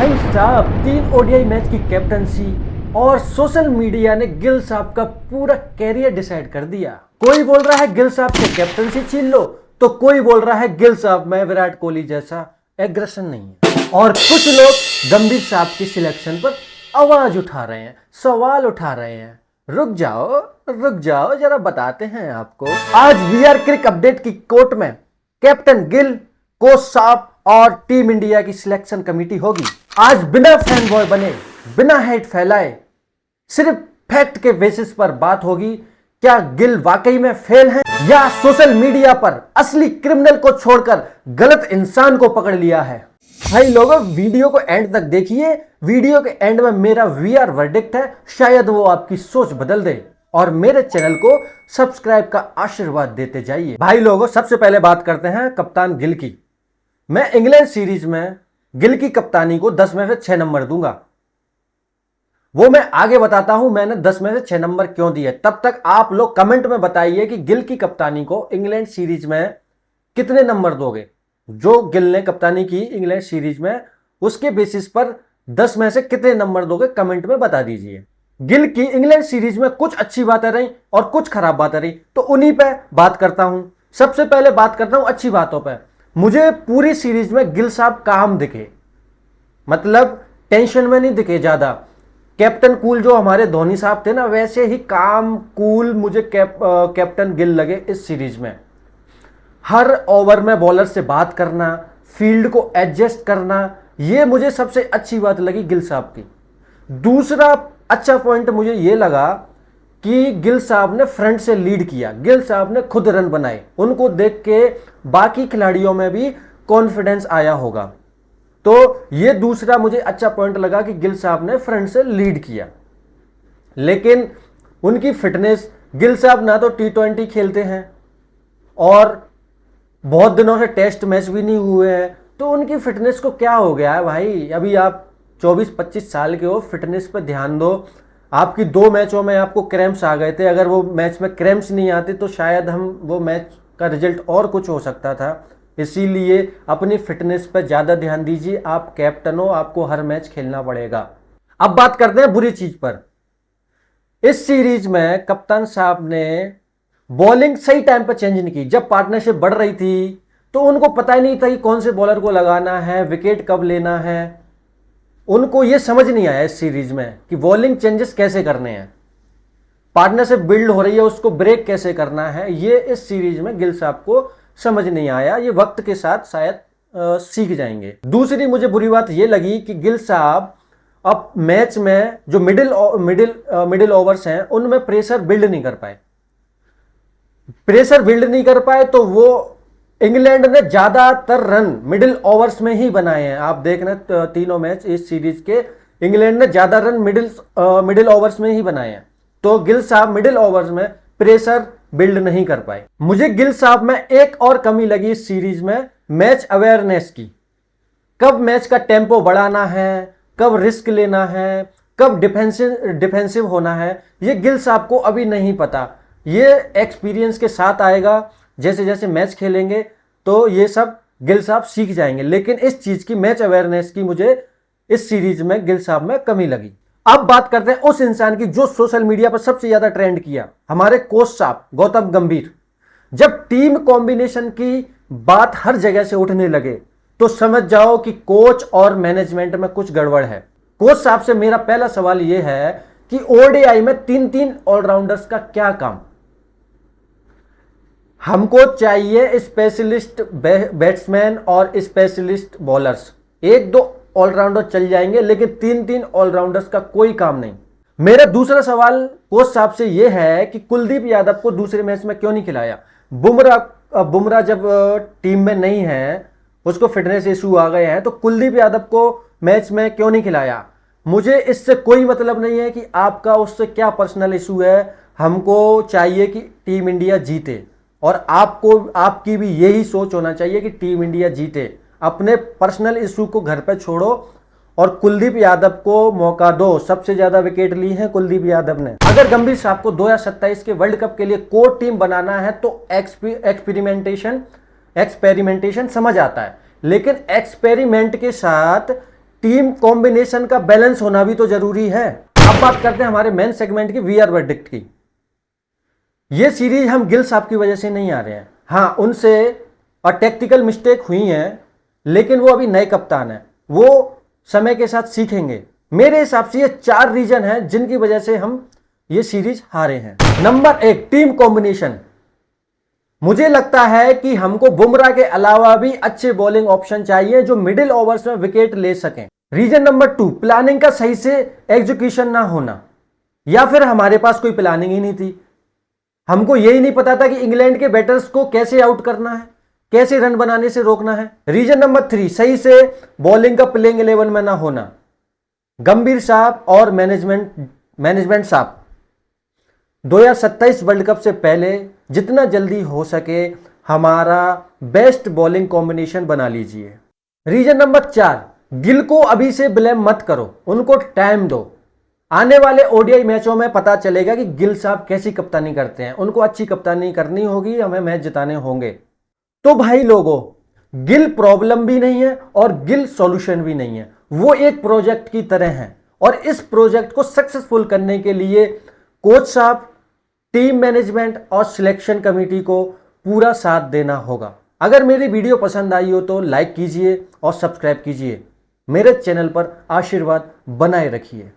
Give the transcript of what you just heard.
भाई साहब 3 ODI match की कैप्टनसी और सोशल मीडिया ने गिल साहब का पूरा कैरियर डिसाइड कर दिया। कोई बोल रहा है गिल साहब से कैप्टनसी छीन लो, तो कोई बोल रहा है गिल साहब में विराट कोहली जैसा एग्रेशन नहीं है, और कुछ लोग गंभीर साहब की सिलेक्शन पर आवाज उठा रहे हैं, सवाल उठा रहे हैं। रुक जाओ जरा बताते हैं आपको। आज वीआर क्रिक अपडेट की कोर्ट में कैप्टन गिल, कोच साहब और टीम इंडिया की सिलेक्शन कमेटी होगी। आज बिना फैन बॉय बने, बिना हेट फैलाए, सिर्फ फैक्ट के बेसिस पर बात होगी। क्या गिल वाकई में फेल है या सोशल मीडिया पर असली क्रिमिनल को छोड़कर गलत इंसान को पकड़ लिया है? भाई लोगों, वीडियो को एंड तक देखिए। वीडियो के एंड में मेरा वीआर वर्डिक्ट है, शायद वो आपकी सोच बदल दे, और मेरे चैनल को सब्सक्राइब का आशीर्वाद देते जाइए। भाई लोगों, सबसे पहले बात करते हैं कप्तान गिल की। मैं इंग्लैंड सीरीज में गिल की कप्तानी को 10 में से 6 नंबर दूंगा। वो मैं आगे बताता हूं मैंने 10 में से 6 नंबर क्यों दिए। तब तक आप लोग कमेंट में बताइए कि गिल की कप्तानी को इंग्लैंड सीरीज में कितने नंबर दोगे। जो गिल ने कप्तानी की इंग्लैंड सीरीज में, उसके बेसिस पर 10 में से कितने नंबर दोगे कमेंट में बता दीजिए। गिल की इंग्लैंड सीरीज में कुछ अच्छी बातें रही और कुछ खराब बातें रही, तो उन्हीं पे बात करता हूं। सबसे पहले बात करता हूं अच्छी बातों पे। मुझे पूरी सीरीज में गिल साहब काम दिखे, मतलब टेंशन में नहीं दिखे ज्यादा। कैप्टन कूल जो हमारे धोनी साहब थे ना, वैसे ही काम कूल मुझे कैप्टन गिल लगे इस सीरीज में। हर ओवर में बॉलर से बात करना, फील्ड को एडजस्ट करना, ये मुझे सबसे अच्छी बात लगी गिल साहब की। दूसरा अच्छा पॉइंट मुझे ये लगा कि गिल साहब ने फ्रंट से लीड किया। गिल साहब ने खुद रन बनाए, उनको देख के बाकी खिलाड़ियों में भी कॉन्फिडेंस आया होगा। तो ये दूसरा मुझे अच्छा पॉइंट लगा कि गिल साहब ने फ्रंट से लीड किया। लेकिन उनकी फिटनेस, गिल साहब ना तो T20 खेलते हैं और बहुत दिनों से टेस्ट मैच भी नहीं हुए हैं, तो उनकी फिटनेस को क्या हो गया है भाई? अभी आप 24-25 साल के हो, फिटनेस पर ध्यान दो। आपकी 2 मैचों में आपको क्रैम्प्स आ गए थे। अगर वो मैच में क्रैम्प्स नहीं आते तो शायद हम वो मैच का रिजल्ट और कुछ हो सकता था। इसीलिए अपनी फिटनेस पर ज़्यादा ध्यान दीजिए। आप कैप्टन हो, आपको हर मैच खेलना पड़ेगा। अब बात करते हैं बुरी चीज पर। इस सीरीज में कप्तान साहब ने बॉलिंग सही टाइम पर चेंज नहीं की। जब पार्टनरशिप बढ़ रही थी तो उनको पता ही नहीं था कि कौन से बॉलर को लगाना है, विकेट कब लेना है। उनको यह समझ नहीं आया इस सीरीज में कि बॉलिंग चेंजेस कैसे करने हैं, पार्टनरशिप बिल्ड हो रही है उसको ब्रेक कैसे करना है। ये इस सीरीज में गिल साहब को समझ नहीं आया। ये वक्त के साथ शायद सीख जाएंगे। दूसरी मुझे बुरी बात यह लगी कि गिल साहब अब मैच में जो मिडिल ओवर्स हैं उनमें प्रेशर बिल्ड नहीं कर पाए। तो वो इंग्लैंड ने ज्यादातर रन मिडिल ओवर्स में ही बनाए हैं। आप देखना तीनों मैच इस सीरीज के, इंग्लैंड ने ज्यादा रन मिडिल ओवर्स में ही बनाए हैं। तो गिल साहब मिडिल ओवर्स में प्रेशर बिल्ड नहीं कर पाए। मुझे गिल साहब में एक और कमी लगी इस सीरीज में, मैच अवेयरनेस की। कब मैच का टेम्पो बढ़ाना है, कब रिस्क लेना है, कब डिफेंसिव होना है, ये गिल साहब को अभी नहीं पता। ये एक्सपीरियंस के साथ आएगा। जैसे जैसे मैच खेलेंगे तो ये सब गिल साहब सीख जाएंगे। लेकिन इस चीज की, मैच अवेयरनेस की, मुझे इस सीरीज में गिल साहब में कमी लगी। अब बात करते हैं उस इंसान की जो सोशल मीडिया पर सबसे ज्यादा ट्रेंड किया, हमारे कोच साहब गौतम गंभीर। जब टीम कॉम्बिनेशन की बात हर जगह से उठने लगे तो समझ जाओ कि कोच और मैनेजमेंट में कुछ गड़बड़ है। कोच साहब से मेरा पहला सवाल यह है कि ओडीआई में 3-3 ऑलराउंडर्स का क्या काम? हमको चाहिए स्पेशलिस्ट बैट्समैन और स्पेशलिस्ट बॉलर्स। 1-2 ऑलराउंडर चल जाएंगे, लेकिन 3-3 ऑलराउंडर्स का कोई काम नहीं। मेरा दूसरा सवाल कोच साहब से यह है कि कुलदीप यादव को दूसरे मैच में क्यों नहीं खिलाया? बुमराह जब टीम में नहीं है, उसको फिटनेस इशू आ गए हैं, तो कुलदीप यादव को मैच में क्यों नहीं खिलाया? मुझे इससे कोई मतलब नहीं है कि आपका उससे क्या पर्सनल इशू है। हमको चाहिए कि टीम इंडिया जीते, और आपको, आपकी भी यही सोच होना चाहिए कि टीम इंडिया जीते। अपने पर्सनल इशू को घर पे छोड़ो और कुलदीप यादव को मौका दो। सबसे ज्यादा विकेट ली है कुलदीप यादव ने। अगर गंभीर साहब को 2027 के वर्ल्ड कप के लिए कोर टीम बनाना है तो एक्सपेरिमेंटेशन समझ आता है, लेकिन एक्सपेरिमेंट के साथ टीम कॉम्बिनेशन का बैलेंस होना भी तो जरूरी है। अब बात करते हैं हमारे मेन सेगमेंट की, वीआर वर्डिक्ट की। ये सीरीज हम गिल साहब की वजह से नहीं आ रहे हैं। हाँ, उनसे और टेक्टिकल मिस्टेक हुई हैं, लेकिन वो अभी नए कप्तान हैं, वो समय के साथ सीखेंगे। मेरे हिसाब से ये 4 रीजन हैं जिनकी वजह से हम ये सीरीज हारे हैं। Number 1, team combination. मुझे लगता है कि हमको बुमराह के अलावा भी अच्छे बॉलिंग ऑप्शन चाहिए जो मिडिल ओवर्स में विकेट ले सकें। रीजन नंबर 2, प्लानिंग का सही से एग्जीक्यूशन ना होना, या फिर हमारे पास कोई प्लानिंग ही नहीं थी। हमको यही नहीं पता था कि इंग्लैंड के बैटर्स को कैसे आउट करना है, कैसे रन बनाने से रोकना है। रीजन नंबर 3, सही से बॉलिंग का प्लेइंग 11 में ना होना। गंभीर साहब और मैनेजमेंट साहब 2027 वर्ल्ड कप से पहले जितना जल्दी हो सके हमारा बेस्ट बॉलिंग कॉम्बिनेशन बना लीजिए। रीजन नंबर 4, गिल को अभी से ब्लेम मत करो, उनको टाइम दो। आने वाले ओडीआई मैचों में पता चलेगा कि गिल साहब कैसी कप्तानी करते हैं। उनको अच्छी कप्तानी करनी होगी, हमें मैच जिताने होंगे। तो भाई लोगों, गिल प्रॉब्लम भी नहीं है और गिल सॉल्यूशन भी नहीं है, वो एक प्रोजेक्ट की तरह है। और इस प्रोजेक्ट को सक्सेसफुल करने के लिए कोच साहब, टीम मैनेजमेंट और सिलेक्शन कमेटी को पूरा साथ देना होगा। अगर मेरी वीडियो पसंद आई हो तो लाइक कीजिए और सब्सक्राइब कीजिए। मेरे चैनल पर आशीर्वाद बनाए रखिए।